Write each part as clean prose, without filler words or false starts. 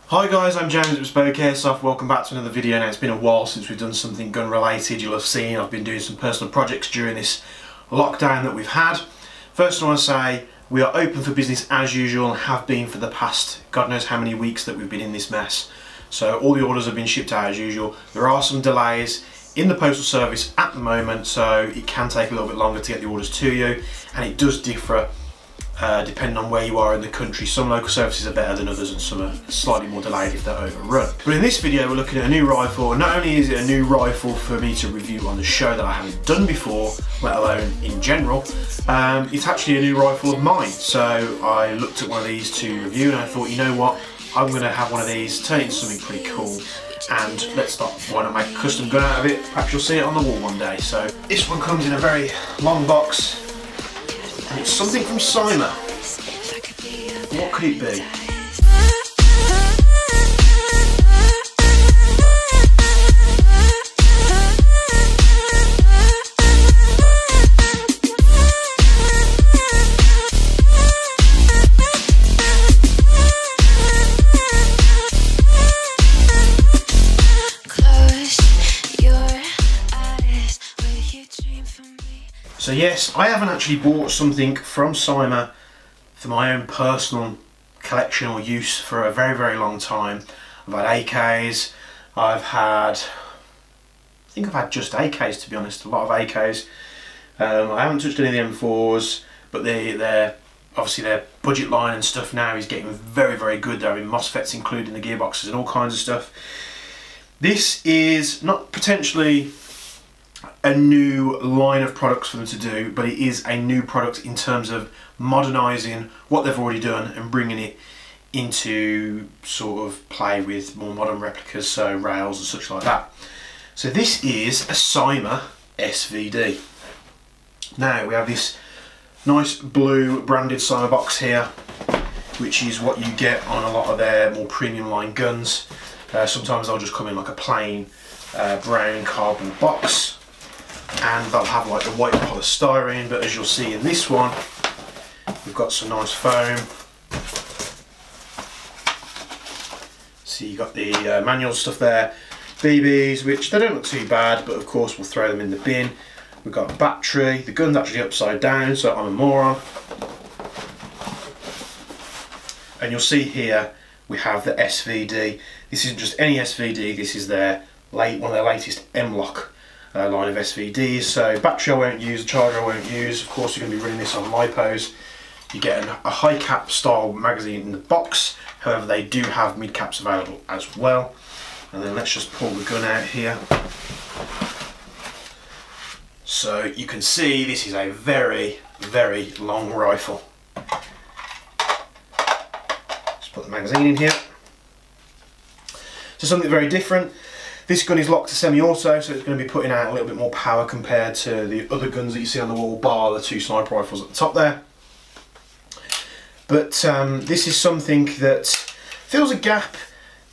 Hi guys, I'm James at Svd Starmount. Welcome back to another video. Now it's been a while since we've done something gun related. You'll have seen I've been doing some personal projects during this lockdown that we've had. First I want to say we are open for business as usual and have been for the past God knows how many weeks that we've been in this mess. So all the orders have been shipped out as usual. There are some delays in the postal service at the moment, so it can take a little bit longer to get the orders to you, and it does differ depending on where you are in the country. Some local services are better than others and some are slightly more delayed if they're overrun. But in this video we're looking at a new rifle, and not only is it a new rifle for me to review on the show that I haven't done before, let alone in general, it's actually a new rifle of mine. So I looked at one of these to review and I thought, you know what, I'm going to have one of these, turn it into something pretty cool, and let's start, why not make a custom gun out of it. Perhaps you'll see it on the wall one day. So this one comes in a very long box, and it's something from Cyma. What could it be? So yes, I haven't actually bought something from Cyma for my own personal collection or use for a very, very long time. I've had AKs, I think I've had just AKs, to be honest, a lot of AKs. I haven't touched any of the M4s, but they're obviously their budget line and stuff now is getting very, very good. They're having MOSFETs included in the gearboxes and all kinds of stuff. This is not potentially a new line of products for them to do, but it is a new product in terms of modernising what they've already done and bringing it into sort of play with more modern replicas, so rails and such like that. So this is a Cyma SVD. Now we have this nice blue branded Cyma box here, which is what you get on a lot of their more premium line guns. Sometimes they'll just come in like a plain brown cardboard box, and they'll have like the white polystyrene, but as you'll see in this one, we've got some nice foam. So you got the manual stuff there, BBs, which they don't look too bad, but of course we'll throw them in the bin. We've got a battery, the gun's actually upside down, so I'm a moron. And you'll see here we have the SVD. This isn't just any SVD, this is one of their latest M-Lok line of SVDs. So battery I won't use, charger I won't use. Of course you're going to be running this on LiPos. You get a high cap style magazine in the box, however they do have mid caps available as well. And then let's just pull the gun out here. So you can see this is a very, very long rifle. Just put the magazine in here. So something very different. This gun is locked to semi-auto, so it's going to be putting out a little bit more power compared to the other guns that you see on the wall, bar the two sniper rifles at the top there. But this is something that fills a gap,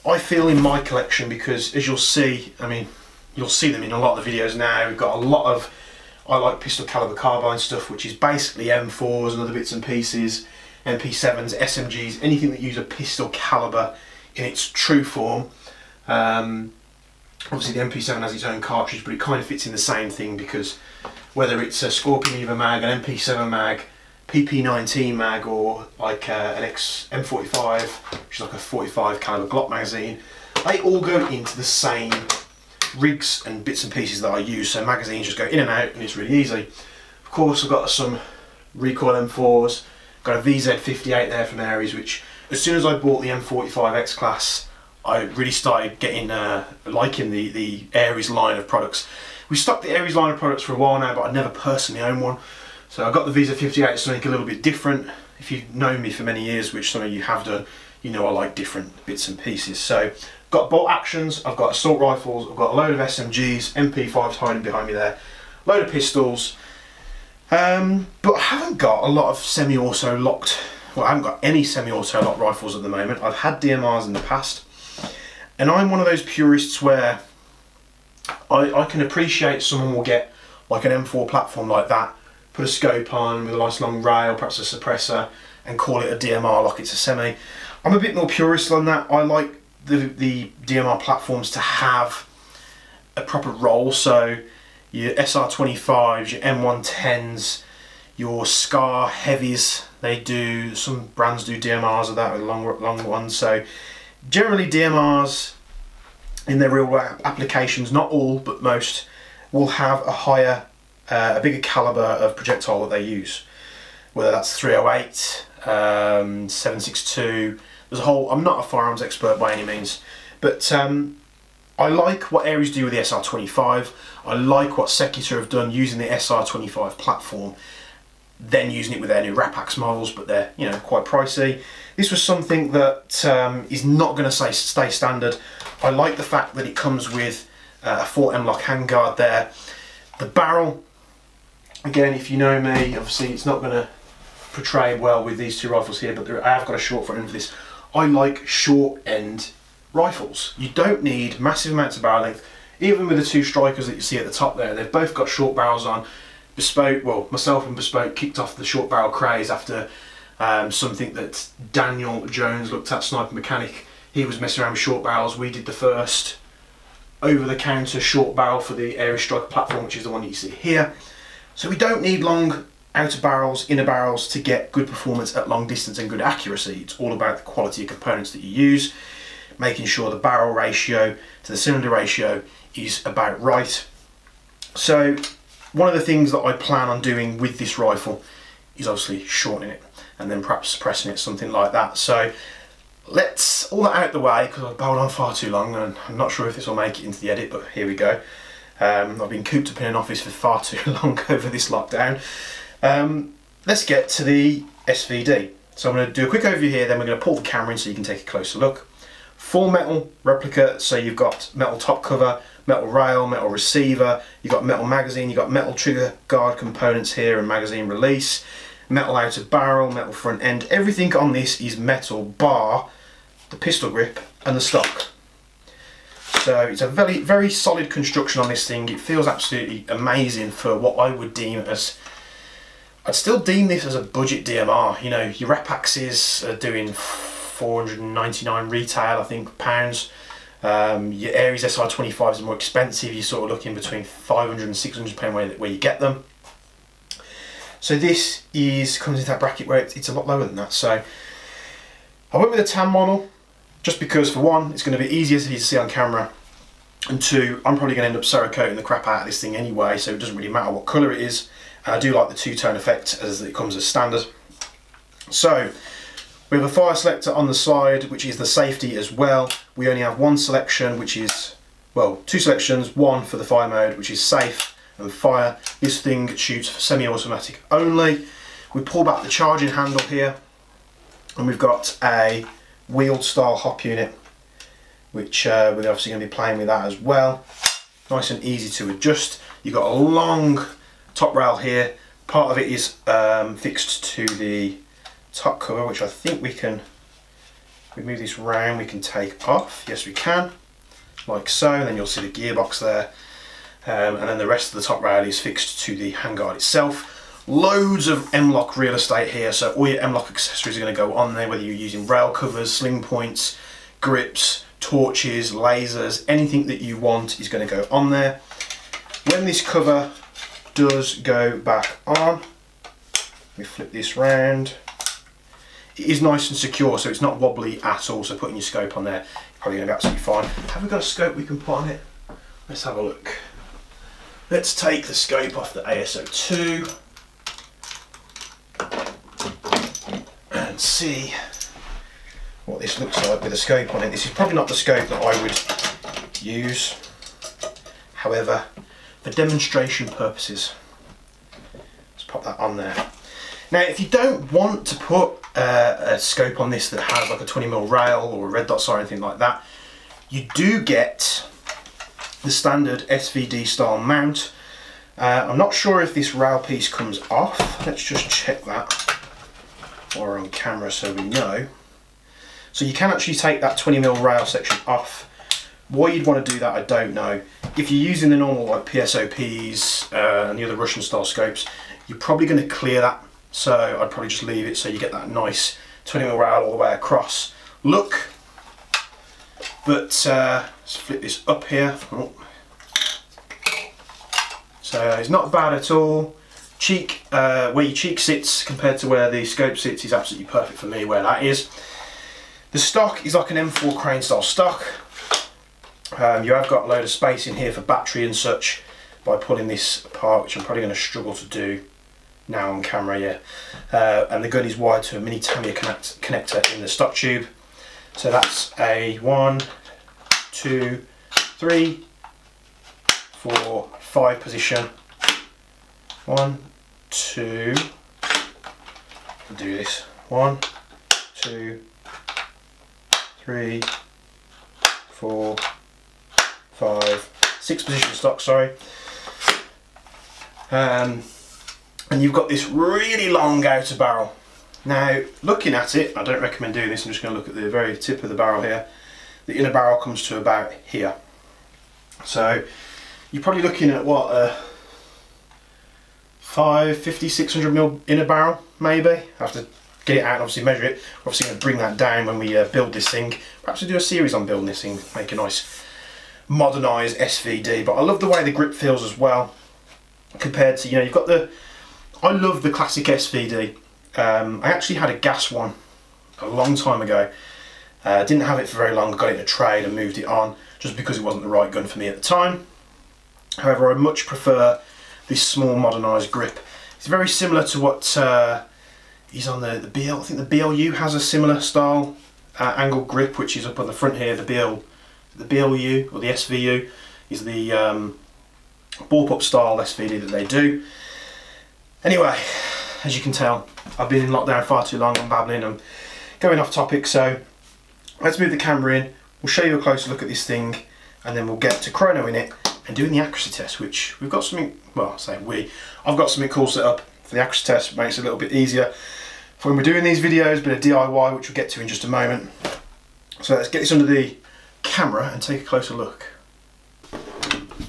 I feel, in my collection, because as you'll see, I mean, you'll see them in a lot of the videos now. We've got a lot of, I like pistol caliber carbine stuff, which is basically M4s and other bits and pieces, MP7s, SMGs, anything that use a pistol caliber in its true form. Obviously the MP7 has its own cartridge, but it kind of fits in the same thing, because whether it's a Scorpion Eva mag, an MP7 mag, PP19 mag, or like an M45, which is like a 45 caliber Glock magazine, they all go into the same rigs and bits and pieces that I use, so magazines just go in and out and it's really easy. Of course I've got some recoil M4s, got a VZ58 there from Aries, which as soon as I bought the M45 X Class I really started getting liking the Aries line of products. We stocked the Aries line of products for a while now, but I never personally owned one. So I got the VZ58, something a little bit different. If you've known me for many years, which some of you have done, you know I like different bits and pieces. So got bolt actions, I've got assault rifles, I've got a load of SMGs, MP5s hiding behind me there, load of pistols, but I haven't got a lot of semi-auto locked, well I haven't got any semi-auto locked rifles at the moment. I've had DMRs in the past, and I'm one of those purists where I can appreciate someone will get like an M4 platform like that, put a scope on with a nice long rail, perhaps a suppressor, and call it a DMR like it's a semi. I'm a bit more purist on that. I like the DMR platforms to have a proper roll. So your SR25s, your M110s, your Scar heavies, they do, some brands do DMRs of that with long ones. So generally DMRs in their real applications, not all but most, will have a higher, a bigger caliber of projectile that they use. Whether that's 308, 762, there's a whole, I'm not a firearms expert by any means, but I like what Ares do with the SR25. I like what Selector have done using the SR25 platform, then using it with their new Rapax models, but they're, you know, quite pricey. This was something that is not going to stay standard. I like the fact that it comes with a 4 M-Lok handguard there. The barrel, again, if you know me, obviously it's not going to portray well with these two rifles here, but I have got a short front end for this. I like short end rifles. You don't need massive amounts of barrel length. Even with the two strikers that you see at the top there, they've both got short barrels on. Bespoke, well, myself and Bespoke kicked off the short barrel craze after something that Daniel Jones looked at, Sniper Mechanic. He was messing around with short barrels. We did the first over-the-counter short barrel for the Ares Striker platform, which is the one that you see here. So we don't need long outer barrels, inner barrels to get good performance at long distance and good accuracy. It's all about the quality of components that you use, making sure the barrel ratio to the cylinder ratio is about right. So one of the things that I plan on doing with this rifle is obviously shortening it and then perhaps suppressing it, something like that. So let's all that out the way, because I've bowled on far too long and I'm not sure if this will make it into the edit, but here we go. I've been cooped up in an office for far too long over this lockdown. Let's get to the SVD. So I'm going to do a quick overview here, then we're going to pull the camera in so you can take a closer look. Full metal replica, so you've got metal top cover, metal rail, metal receiver, you've got metal magazine, you've got metal trigger guard components here and magazine release, metal outer barrel, metal front end. Everything on this is metal bar the pistol grip and the stock. So it's a very, very solid construction on this thing. It feels absolutely amazing for what I would deem as, I'd still deem this as a budget DMR. You know, your Rapaxes are doing 499 retail, I think, pounds. Your Ares SR25 is more expensive. You're sort of looking between 500 and 600 pound where you get them. So this comes into that bracket where it's a lot lower than that. So I went with a tan model just because, for one, it's going to be easier for you to see on camera, and two, I'm probably going to end up Cerakoting the crap out of this thing anyway, so it doesn't really matter what colour it is. And I do like the two-tone effect as it comes as standard. So we have a fire selector on the side, which is the safety as well. We only have one selection, which is, well, two selections, one for the fire mode, which is safe and fire. This thing shoots for semi-automatic only. We pull back the charging handle here, and we've got a wheeled style hop unit, which we're obviously going to be playing with that as well. Nice and easy to adjust. You've got a long top rail here. Part of it is fixed to the top cover, which I think we can, if we move this round, we can take off. Yes, we can, like so, and then you'll see the gearbox there. And then the rest of the top rail is fixed to the handguard itself. Loads of M-Lok real estate here, so all your M-Lok accessories are going to go on there, whether you're using rail covers, sling points, grips, torches, lasers, anything that you want is going to go on there. When this cover does go back on, we flip this round. It is nice and secure, so it's not wobbly at all, so putting your scope on there, probably going to be absolutely fine. Have we got a scope we can put on it? Let's have a look. Let's take the scope off the ASO2 and see what this looks like with a scope on it. This is probably not the scope that I would use. However, for demonstration purposes, let's pop that on there. Now, if you don't want to put a scope on this that has like a 20mm rail or a red dot sight or anything like that, you do get the standard SVD style mount. I'm not sure if this rail piece comes off. Let's just check that while we're on camera so we know. So you can actually take that 20mm rail section off. Why you'd want to do that, I don't know. If you're using the normal like PSOPs and the other Russian style scopes, you're probably going to clear that. So I'd probably just leave it so you get that nice 20mm rail all the way across. Look But let's flip this up here. Oh. So it's not bad at all. Cheek, where your cheek sits compared to where the scope sits is absolutely perfect for me where that is. The stock is like an M4 crane style stock. You have got a load of space in here for battery and such by pulling this apart, which I'm probably going to struggle to do now on camera, yeah. And the gun is wired to a mini Tamiya connector in the stock tube. So that's a 1, 2, 3, 4, 5 position. 1, 2, I'll do this. 1, 2, 3, 4, 5, 6 position stock, sorry. And you've got this really long outer barrel. Now, looking at it, I don't recommend doing this, I'm just going to look at the very tip of the barrel here. The inner barrel comes to about here. So, you're probably looking at what, a 550, 600mm inner barrel, maybe. I have to get it out and obviously measure it. We're obviously going to bring that down when we build this thing. Perhaps we'll do a series on building this thing, make a nice modernised SVD. But I love the way the grip feels as well, compared to, you know, you've got the, I love the classic SVD. I actually had a gas one a long time ago. Didn't have it for very long, got it in a trade and moved it on, just because it wasn't the right gun for me at the time. However, I much prefer this small modernised grip. It's very similar to what is on the BL. I think the BLU has a similar style angle grip, which is up on the front here. The BLU or the SVU is the bullpup style SVD that they do. Anyway, as you can tell, I've been in lockdown far too long. I'm babbling, I'm going off topic, so let's move the camera in. We'll show you a closer look at this thing, and then we'll get to chronoing it and doing the accuracy test, which we've got something, well, I say I've got something cool set up for the accuracy test. Makes it a little bit easier for when we're doing these videos, but a DIY, which we'll get to in just a moment. So let's get this under the camera and take a closer look.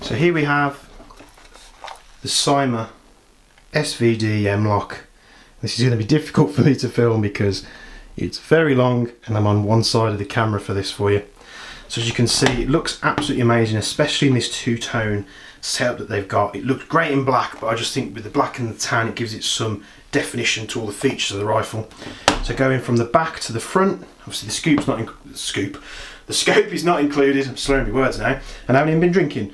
So here we have the Cyma SVD M-Lok. This is going to be difficult for me to film because it's very long and I'm on one side of the camera for this for you. So as you can see, it looks absolutely amazing, especially in this two-tone setup that they've got. It looks great in black, but I just think with the black and the tan, it gives it some definition to all the features of the rifle. So going from the back to the front, obviously the scope is not included. I'm slurring my words now, and I haven't even been drinking.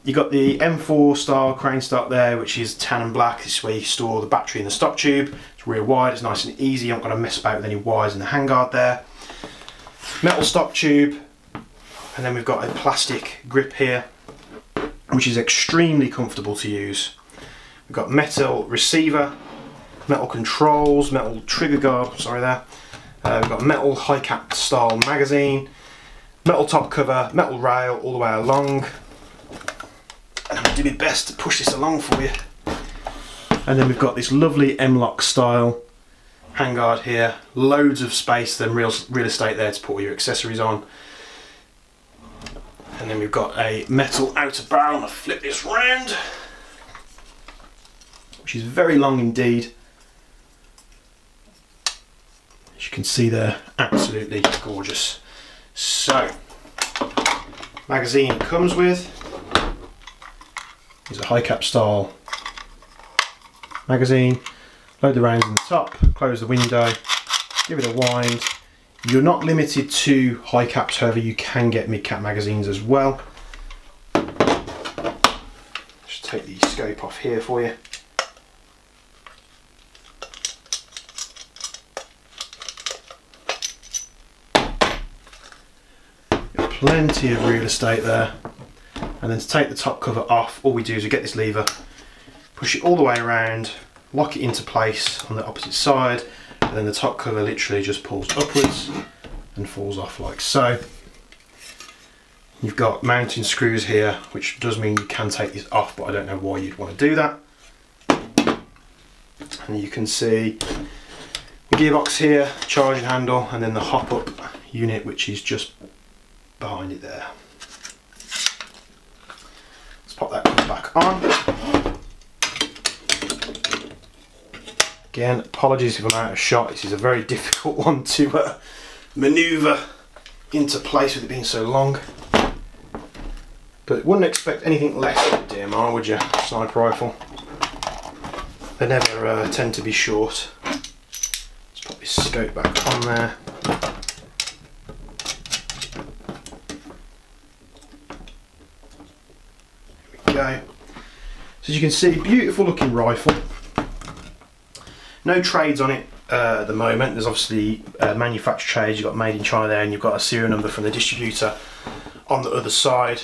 You've got the M4 style crane stock there, which is tan and black. This is where you store the battery in the stock tube. It's rear wide, it's nice and easy. You haven't got to mess about with any wires in the handguard there. Metal stock tube, and then we've got a plastic grip here, which is extremely comfortable to use. We've got metal receiver, metal controls, metal trigger guard, sorry there. We've got metal high cap style magazine, metal top cover, metal rail all the way along. And I'm going to do my best to push this along for you. And then we've got this lovely M-Lok style handguard here, loads of space, then real estate there to put all your accessories on. And then we've got a metal outer barrel. I'm going to flip this round, which is very long indeed. As you can see there, absolutely gorgeous. So, magazine it comes with is a high cap style magazine. Load the rounds in the top, close the window, give it a wind. You're not limited to high caps, however you can get mid cap magazines as well. Just take the scope off here for you. Plenty of real estate there. And then to take the top cover off, all we do is we get this lever, push it all the way around, lock it into place on the opposite side, and then the top cover literally just pulls upwards and falls off like so. You've got mounting screws here, which does mean you can take this off, but I don't know why you'd want to do that. And you can see the gearbox here, charging handle, and then the hop up unit, which is just behind it there. Let's pop that back on. Again, apologies if I'm out of shot. This is a very difficult one to manoeuvre into place with it being so long. But wouldn't expect anything less of a DMR, would you? Sniper rifle. They never tend to be short. Let's pop this scope back on there. There we go. So as you can see, beautiful looking rifle. No trades on it at the moment. There's obviously manufacturer trades. You've got made in China there, and you've got a serial number from the distributor on the other side.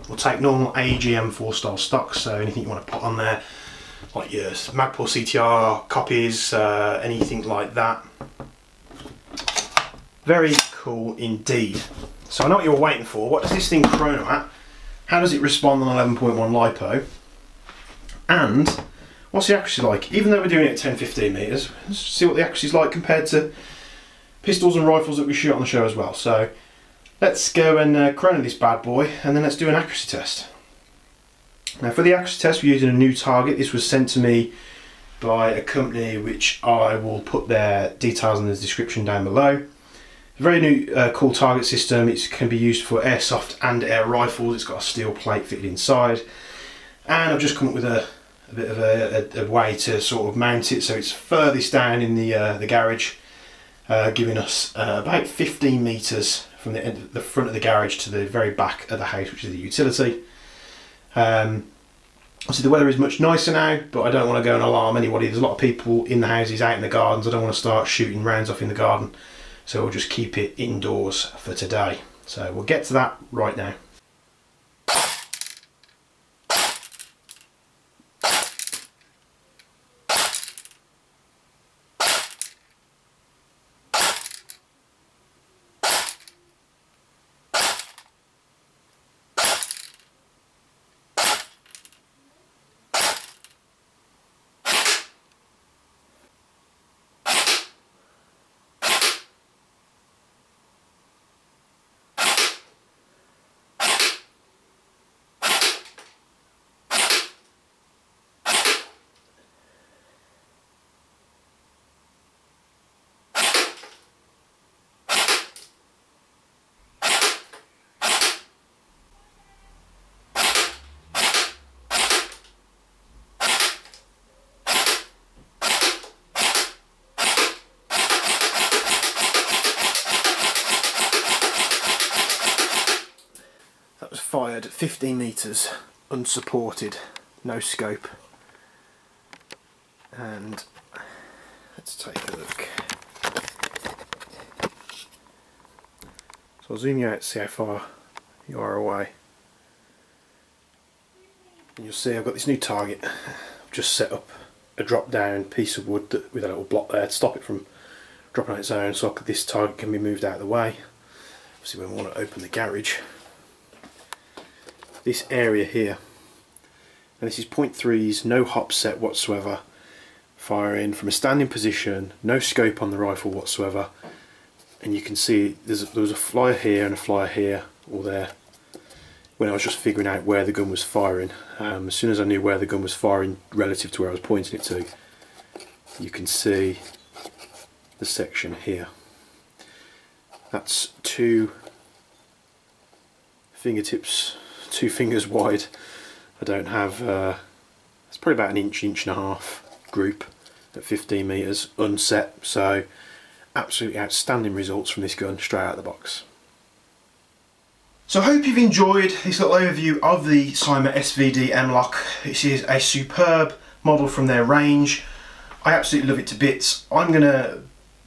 We'll take normal AEG M4 style stocks, so anything you want to put on there, like your Magpul CTR copies, anything like that. Very cool indeed. So I know what you're waiting for. What does this thing chrono at? How does it respond on 11.1 LiPo? And what's the accuracy like? Even though we're doing it at 10-15 meters, let's see what the accuracy is like compared to pistols and rifles that we shoot on the show as well. So let's go and chrono this bad boy, and then let's do an accuracy test. Now for the accuracy test, we're using a new target. This was sent to me by a company which I will put their details in the description down below. It's a very new cool target system. It can be used for airsoft and air rifles. It's got a steel plate fitted inside, and I've just come up with a bit of a way to sort of mount it so it's furthest down in the garage, giving us about 15 meters from the front of the garage to the very back of the house, which is the utility. Obviously the weather is much nicer now, but I don't want to go and alarm anybody. There's a lot of people in the houses, out in the gardens. I don't want to start shooting rounds off in the garden, so we'll just keep it indoors for today. So we'll get to that right now. Fired at 15 meters, unsupported, no scope. And let's take a look. So I'll zoom you out to see how far you are away. And you'll see I've got this new target. I've just set up a drop down piece of wood with a little block there to stop it from dropping on its own, so this target can be moved out of the way. Obviously when we want to open the garage, this area here, and this is 0.3s, no hop set whatsoever, firing from a standing position, no scope on the rifle whatsoever, and you can see there was a flyer here and a flyer here or there when I was just figuring out where the gun was firing. As soon as I knew where the gun was firing relative to where I was pointing it to, you can see the section here. That's 2 fingertips, 2 fingers wide. I don't have, it's probably about an inch and a half group at 15 meters unset, so absolutely outstanding results from this gun straight out of the box. So I hope you've enjoyed this little overview of the Cyma Svd M-Lok. This is a superb model from their range. I absolutely love it to bits. I'm going to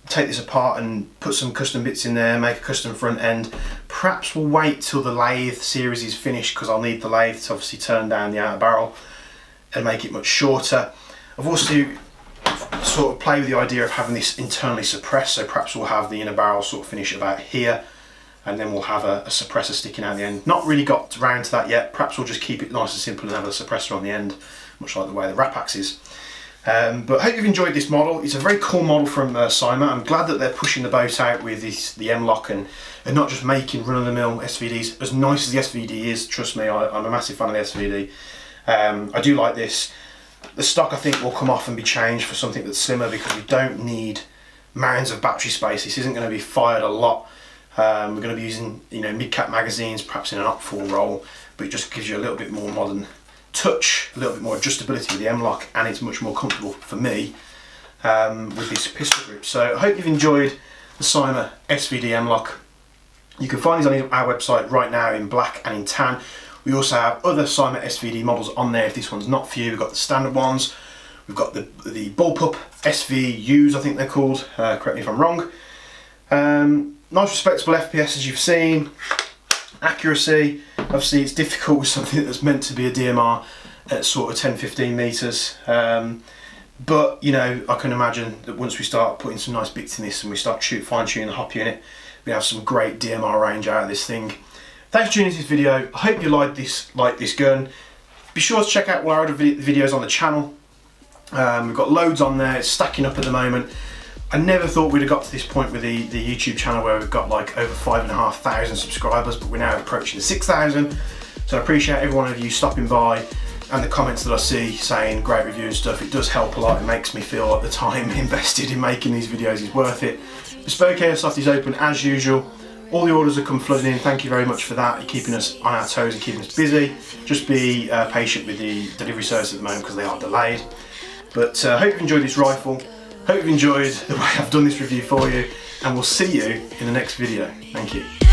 take this apart and put some custom bits in there, make a custom front end. Perhaps we'll wait till the lathe series is finished, because I'll need the lathe to obviously turn down the outer barrel and make it much shorter. I've also sort of played with the idea of having this internally suppressed, so perhaps we'll have the inner barrel sort of finish about here, and then we'll have a suppressor sticking out the end. Not really got around to that yet. Perhaps we'll just keep it nice and simple and have a suppressor on the end, much like the way the wrap axe is. But I hope you've enjoyed this model. It's a very cool model from Cyma. I'm glad that they're pushing the boat out with the M-Lok and not just making run-of-the-mill SVDs. As nice as the SVD is, trust me, I'm a massive fan of the SVD. I do like this. The stock I think will come off and be changed for something that's slimmer, because we don't need mounds of battery space. This isn't going to be fired a lot. We're going to be using, you know, mid-cap magazines, perhaps in an up-full roll, but it just gives you a little bit more modern touch, a little bit more adjustability with the M-Lok, and it's much more comfortable for me with this pistol grip. So I hope you've enjoyed the Cyma SVD M-Lok. You can find these on our website right now in black and in tan. We also have other Cyma SVD models on there if this one's not for you. We've got the standard ones, we've got the bullpup SVUs, I think they're called, correct me if I'm wrong. Nice respectable FPS as you've seen. Accuracy, obviously it's difficult with something that's meant to be a DMR at sort of 10-15 meters. But you know, I can imagine that once we start putting some nice bits in this and we start fine-tuning the hop unit, we have some great DMR range out of this thing. Thanks for tuning into this video. I hope you like this gun. Be sure to check out all our other videos on the channel. We've got loads on there. It's stacking up at the moment. I never thought we'd have got to this point with the YouTube channel where we've got like over 5,500 subscribers, but we're now approaching the 6,000. So I appreciate every one of you stopping by and the comments that I see saying great review and stuff. It does help a lot. It makes me feel like the time invested in making these videos is worth it. Bespoke Airsoft is open as usual. All the orders have come flooding in. Thank you very much for that. You're keeping us on our toes and keeping us busy. Just be patient with the delivery service at the moment because they are delayed. But I hope you've enjoyed this rifle. Hope you've enjoyed the way I've done this review for you, and we'll see you in the next video. Thank you.